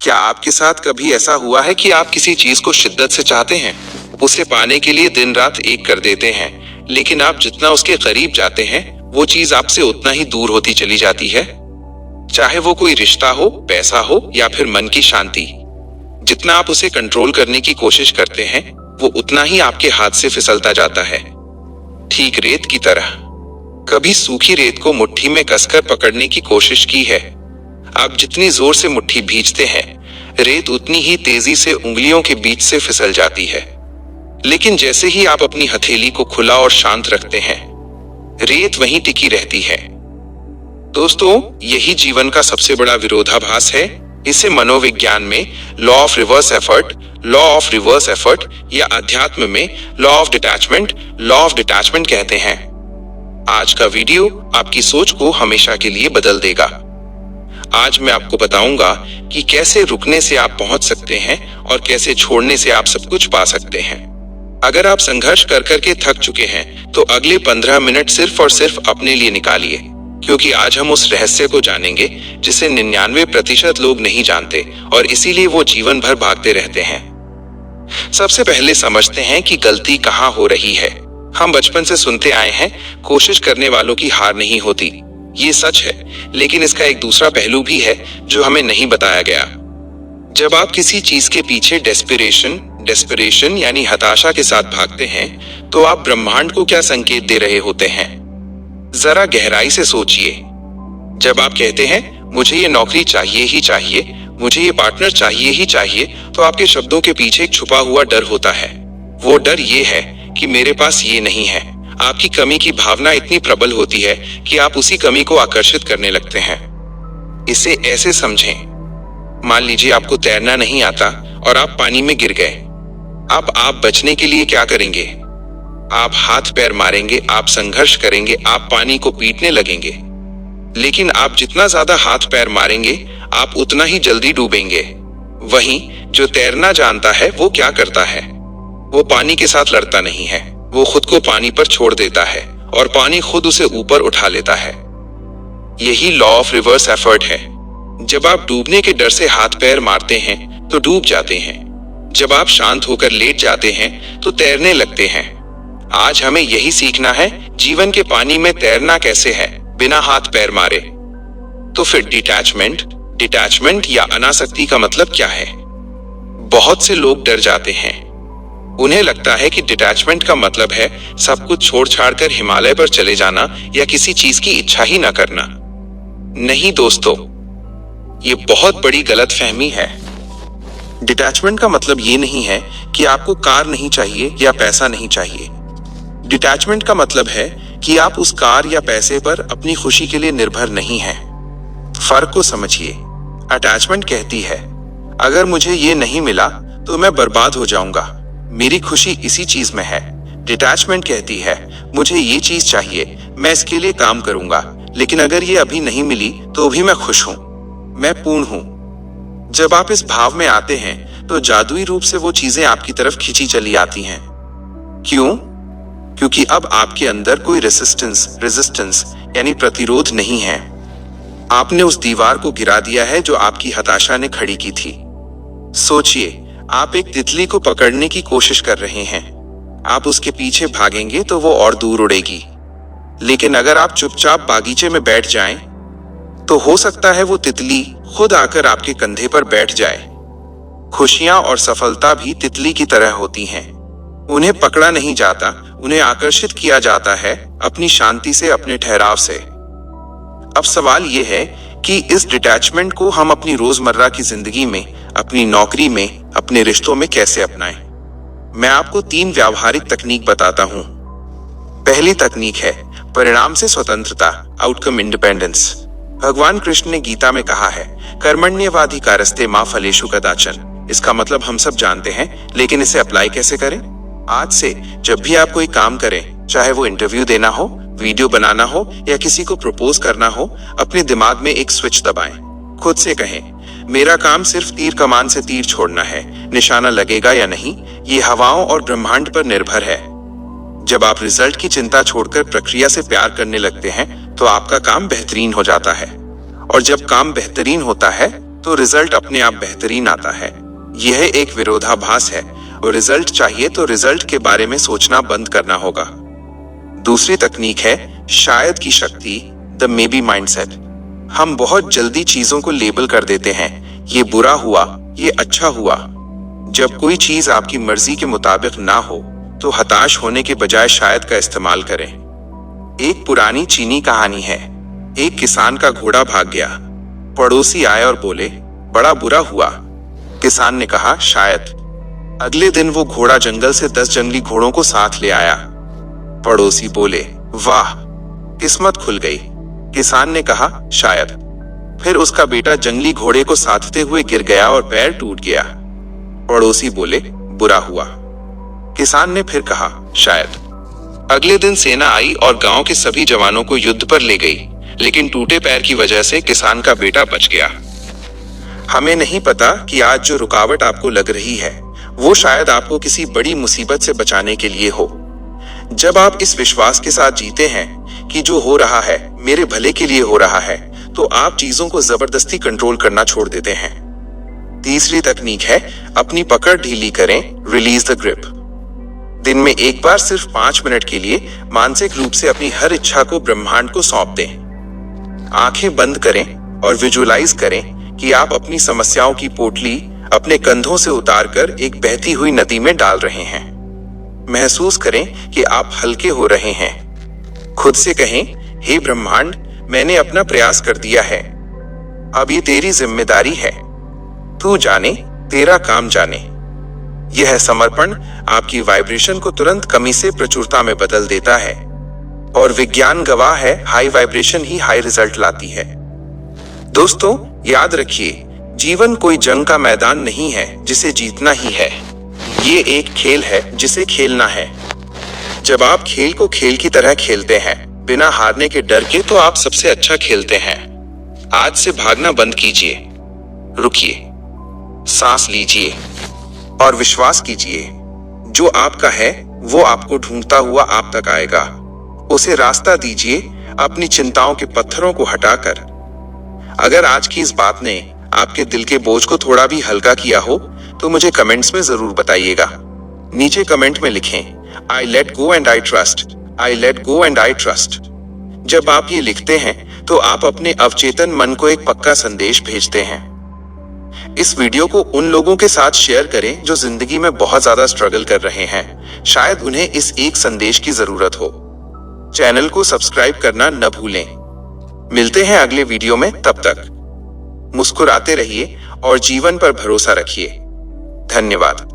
क्या आपके साथ कभी ऐसा हुआ है कि आप किसी चीज को शिद्दत से चाहते हैं, उसे पाने के लिए दिन रात एक कर देते हैं, लेकिन आप जितना उसके करीब जाते हैं वो चीज आपसे उतना ही दूर होती चली जाती है? चाहे वो कोई रिश्ता हो, पैसा हो या फिर मन की शांति, जितना आप उसे कंट्रोल करने की कोशिश करते हैं वो उतना ही आपके हाथ से फिसलता जाता है। ठीक रेत की तरह। कभी सूखी रेत को मुट्ठी में कसकर पकड़ने की कोशिश की है? आप जितनी जोर से मुट्ठी भींचते हैं, रेत उतनी ही तेजी से उंगलियों के बीच से फिसल जाती है। लेकिन जैसे ही आप अपनी हथेली को खुला और शांत रखते हैं, रेत वहीं टिकी रहती है। दोस्तों, यही जीवन का सबसे बड़ा विरोधाभास है। इसे मनोविज्ञान में लॉ ऑफ रिवर्स एफर्ट या अध्यात्म में लॉ ऑफ डिटैचमेंट कहते हैं। आज का वीडियो आपकी सोच को हमेशा के लिए बदल देगा। आज मैं आपको बताऊंगा कि कैसे रुकने से आप पहुंच सकते हैं और कैसे छोड़ने से आप सब कुछ पा सकते हैं। अगर आप संघर्ष कर करके थक चुके हैं तो अगले 15 मिनट सिर्फ और सिर्फ अपने लिए निकालिए, क्योंकि आज हम उस रहस्य को जानेंगे जिसे 99% लोग नहीं जानते और इसीलिए वो जीवन भर भागते रहते हैं। सबसे पहले समझते हैं कि गलती कहाँ हो रही है। हम बचपन से सुनते आए हैं, कोशिश करने वालों की हार नहीं होती। ये सच है, लेकिन इसका एक दूसरा पहलू भी है जो हमें नहीं बताया गया। जब आप किसी चीज के पीछे डेस्परेशन यानी हताशा के साथ भागते हैं, तो आप ब्रह्मांड को क्या संकेत दे रहे होते हैं? जरा गहराई से सोचिए। जब आप कहते हैं मुझे ये नौकरी चाहिए ही चाहिए, मुझे ये पार्टनर चाहिए ही चाहिए, तो आपके शब्दों के पीछे एक छुपा हुआ डर होता है। वो डर ये है कि मेरे पास ये नहीं है। आपकी कमी की भावना इतनी प्रबल होती है कि आप उसी कमी को आकर्षित करने लगते हैं। इसे ऐसे समझें, मान लीजिए आपको तैरना नहीं आता और आप पानी में गिर गए। अब आप बचने के लिए क्या करेंगे? आप हाथ पैर मारेंगे, आप संघर्ष करेंगे, आप पानी को पीटने लगेंगे। लेकिन आप जितना ज्यादा हाथ पैर मारेंगे, आप उतना ही जल्दी डूबेंगे। वहीं जो तैरना जानता है वो क्या करता है? वो पानी के साथ लड़ता नहीं है, वो खुद को पानी पर छोड़ देता है और पानी खुद उसे ऊपर उठा लेता है। यही लॉ ऑफ रिवर्स एफर्ट है। जब आप डूबने के डर से हाथ पैर मारते हैं तो डूब जाते हैं। जब आप शांत होकर लेट जाते हैं तो तैरने लगते हैं। आज हमें यही सीखना है, जीवन के पानी में तैरना कैसे है बिना हाथ पैर मारे। तो फिर डिटैचमेंट या अनासक्ति का मतलब क्या है? बहुत से लोग डर जाते हैं। उन्हें लगता है कि डिटैचमेंट का मतलब है सब कुछ छोड़ छाड़ कर हिमालय पर चले जाना या किसी चीज की इच्छा ही ना करना। नहीं दोस्तों, ये बहुत बड़ी गलतफहमी है। डिटैचमेंट का मतलब ये नहीं है कि आपको कार नहीं चाहिए या पैसा नहीं चाहिए। डिटैचमेंट का मतलब है कि आप उस कार या पैसे पर अपनी खुशी के लिए निर्भर नहीं हैं। फर्क को समझिए। अटैचमेंट कहती है अगर मुझे ये नहीं मिला तो मैं बर्बाद हो जाऊंगा, मेरी खुशी इसी चीज में है। डिटैचमेंट कहती है मुझे ये चीज चाहिए, मैं इसके लिए काम करूंगा, लेकिन अगर ये अभी नहीं मिली तो भी मैं खुश हूं, मैं पूर्ण हूं। जब आप इस भाव में आते हैं तो जादुई रूप से वो चीजें आपकी तरफ खींची चली आती हैं। क्यों? क्योंकि अब आपके अंदर कोई रेजिस्टेंस यानी प्रतिरोध नहीं है। आपने उस दीवार को गिरा दिया है जो आपकी हताशा ने खड़ी की थी। सोचिए, आप एक तितली को पकड़ने की कोशिश कर रहे हैं। आप उसके पीछे भागेंगे तो वो और दूर उड़ेगी। लेकिन अगर आप चुपचाप बागीचे में बैठ जाएं, तो हो सकता है वो तितली खुद आकर आपके कंधे पर बैठ जाए। खुशियां और सफलता भी तितली की तरह होती हैं। उन्हें पकड़ा नहीं जाता, उन्हें आकर्षित किया जाता है अपनी शांति से, अपने ठहराव से। अब सवाल यह है कि इस डिटैचमेंट को हम अपनी रोजमर्रा की जिंदगी में, अपनी नौकरी में, अपने रिश्तों में कैसे अपनाएं? मैं आपको 3 व्यावहारिक तकनीक बताता हूं। पहली तकनीक है परिणाम से स्वतंत्रता, आउटकम इंडिपेंडेंस। भगवान कृष्ण ने गीता में कहा है कर्मण्येवाधिकारस्ते मा फलेषु कदाचन। इसका मतलब हम सब जानते हैं, लेकिन इसे अप्लाई कैसे करें? आज से जब भी आप कोई काम करें, चाहे वो इंटरव्यू देना हो, वीडियो बनाना हो या किसी को प्रपोज करना हो, अपने दिमाग में एक स्विच दबाएं। खुद से कहें मेरा काम सिर्फ तीर कमान से तीर छोड़ना है, निशाना लगेगा या नहीं ये हवाओं और ब्रह्मांड पर निर्भर है। जब आप रिजल्ट की चिंता छोड़कर प्रक्रिया से प्यार करने लगते हैं तो आपका काम बेहतरीन हो जाता है। और जब काम बेहतरीन होता है तो रिजल्ट अपने आप बेहतरीन आता है। यह एक विरोधाभास है और रिजल्ट चाहिए तो रिजल्ट के बारे में सोचना बंद करना होगा। दूसरी तकनीक है शायद की शक्ति, द मे बी माइंडसेट। हम बहुत जल्दी चीजों को लेबल कर देते हैं, ये बुरा हुआ, ये अच्छा हुआ। जब कोई चीज आपकी मर्जी के मुताबिक ना हो तो हताश होने के बजाय शायद का इस्तेमाल करें। एक पुरानी चीनी कहानी है। एक किसान का घोड़ा भाग गया। पड़ोसी आए और बोले, बड़ा बुरा हुआ। किसान ने कहा, शायद। अगले दिन वो घोड़ा जंगल से 10 जंगली घोड़ों को साथ ले आया। पड़ोसी बोले, वाह, किस्मत खुल गई। किसान ने कहा, शायद। फिर उसका बेटा जंगली घोड़े को साथते हुए गिर गया और पैर टूट गया। पड़ोसी बोले, बुरा हुआ। किसान ने फिर कहा, शायद। अगले दिन सेना आई और गांव के सभी जवानों को युद्ध पर ले गई, लेकिन टूटे पैर की वजह से किसान का बेटा बच गया। हमें नहीं पता कि आज जो रुकावट आपको लग रही है वो शायद आपको किसी बड़ी मुसीबत से बचाने के लिए हो। जब आप इस विश्वास के साथ जीते हैं कि जो हो रहा है मेरे भले के लिए हो रहा है, तो आप चीजों को जबरदस्ती कंट्रोल करना छोड़ देते हैं। तीसरी तकनीक है अपनी पकड़ ढीली करें, रिलीज द ग्रिप। दिन में एक बार सिर्फ 5 मिनट के लिए मानसिक रूप से अपनी हर इच्छा को ब्रह्मांड को सौंप दें। आंखें बंद करें और विजुअलाइज करें कि आप अपनी समस्याओं की पोटली अपने कंधों से उतारकर एक बहती हुई नदी में डाल रहे हैं। महसूस करें कि आप हल्के हो रहे हैं। खुद से कहें, हे ब्रह्मांड, मैंने अपना प्रयास कर दिया है, अब ये तेरी जिम्मेदारी है। तू जाने, तेरा काम जाने। यह समर्पण आपकी वाइब्रेशन को तुरंत कमी से प्रचुरता में बदल देता है और विज्ञान गवाह है, हाई वाइब्रेशन ही हाई रिजल्ट लाती है। दोस्तों, याद रखिए, जीवन कोई जंग का मैदान नहीं है जिसे जीतना ही है। ये एक खेल है जिसे खेलना है। जब आप खेल को खेल की तरह खेलते हैं, बिना हारने के डर के, तो आप सबसे अच्छा खेलते हैं। आज से भागना बंद कीजिए, रुकिए, सांस लीजिए और विश्वास कीजिए, जो आपका है वो आपको ढूंढता हुआ आप तक आएगा। उसे रास्ता दीजिए, अपनी चिंताओं के पत्थरों को हटाकर। अगर आज की इस बात ने आपके दिल के बोझ को थोड़ा भी हल्का किया हो तो मुझे कमेंट्स में जरूर बताइएगा। नीचे कमेंट में लिखें, I let go and I trust, I let go and I trust. जब आप ये लिखते हैं तो आप अपने अवचेतन मन को एक पक्का संदेश भेजते हैं। इस वीडियो को उन लोगों के साथ शेयर करें जो जिंदगी में बहुत ज्यादा स्ट्रगल कर रहे हैं। शायद उन्हें इस एक संदेश की जरूरत हो। चैनल को सब्सक्राइब करना न भूलें। मिलते हैं अगले वीडियो में, तब तक मुस्कुराते रहिए और जीवन पर भरोसा रखिए। धन्यवाद।